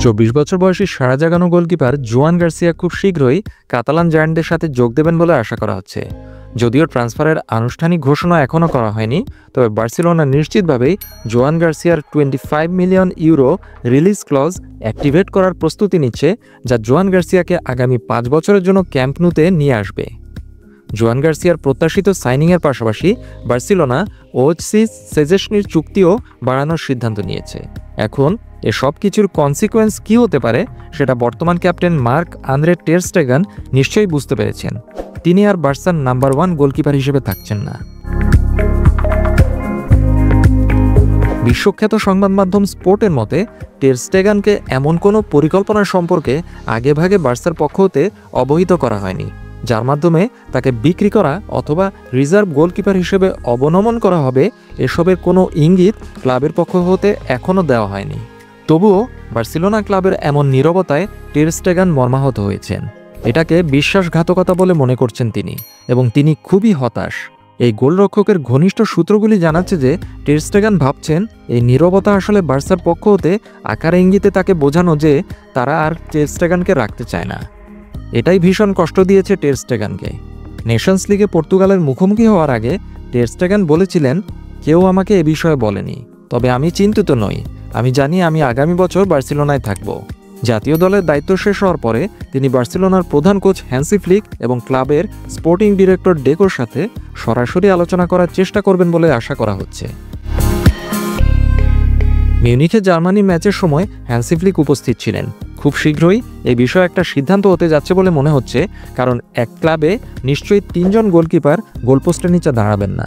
24 বছর বয়সী সাড়া জাগানো গোলকিপার জোয়ান গার্সিয়া খুব শীঘ্রই কাতালান জায়ান্টদের সাথে যোগ দেবেন বলে আশা করা হচ্ছে। যদিও ট্রান্সফারের আনুষ্ঠানিক ঘোষণা এখনও করা হয়নি, তবে বার্সেলোনা নিশ্চিতভাবেই জোয়ান গার্সিয়ার 25 million euro release clause activate করার প্রস্তুতি নিচ্ছে, যা জোয়ান গার্সিয়াকে আগামী 5 বছরের জন্য ক্যাম্প নুতে নিয়ে আসবে। জোয়ান গার্সিয়ার প্রত্যাশিত সাইনিংয়ের পাশাপাশি বার্সেলোনা ওএইচসি সেজেশনির চুক্তিও বাড়ানোর সিদ্ধান্ত নিয়েছে। এখন এসব কিছুর কনসিকোয়েন্স কী হতে পারে সেটা বর্তমান ক্যাপ্টেন মার্ক আন্দ্রে টের স্টেগান নিশ্চয়ই বুঝতে পেরেছেন। তিনি আর বার্সার নাম্বার 1 গোলকিপার হিসেবে থাকছেন না। বিশ্বখ্যাত সংবাদ মাধ্যম স্পোর্টের মতে টের স্টেগানকে এমন কোনো পরিকল্পনা সম্পর্কে আগেভাগে বার্সার পক্ষ হতে অবহিত করা হয়নি, যার মাধ্যমে তাকে বিক্রি করা অথবা রিজার্ভ গোলকিপার হিসেবে অবনমন করা হবে এসবের কোনো ইঙ্গিত ক্লাবের পক্ষ হতে এখনও দেওয়া হয়নি। তবুও বার্সেলোনা ক্লাবের এমন নীরবতায় টের স্টেগান মর্মাহত হয়েছেন। এটাকে বিশ্বাসঘাতকতা বলে মনে করছেন তিনি, এবং তিনি খুবই হতাশ। এই গোলরক্ষকের ঘনিষ্ঠ সূত্রগুলি জানাচ্ছে যে টের স্টেগান ভাবছেন এই নীরবতা আসলে বার্সার পক্ষ হতে আকার ইঙ্গিতে তাকে বোঝানো যে তারা আর টের স্টেগানকে রাখতে চায় না। এটাই ভীষণ কষ্ট দিয়েছে টের স্টেগানকে। নেশনস লিগে পর্তুগালের মুখোমুখি হওয়ার আগে টের স্টেগান বলেছিলেন, কেউ আমাকে এ বিষয়ে বলেনি, তবে আমি চিন্তিত নই। আমি জানি আমি আগামী বছর বার্সেলোনায় থাকব। জাতীয় দলের দায়িত্ব শেষ হওয়ার পরে তিনি বার্সেলোনার প্রধান কোচ হ্যান্সি ফ্লিক এবং ক্লাবের স্পোর্টিং ডিরেক্টর ডেকোর সাথে সরাসরি আলোচনা করার চেষ্টা করবেন বলে আশা করা হচ্ছে। মিউনিখে জার্মানি ম্যাচের সময় হ্যান্সি ফ্লিক উপস্থিত ছিলেন। খুব শীঘ্রই এই বিষয়ে একটা সিদ্ধান্ত হতে যাচ্ছে বলে মনে হচ্ছে, কারণ এক ক্লাবে নিশ্চয়ই 3 জন গোলকিপার গোলপোস্টের নিচে দাঁড়াবেন না।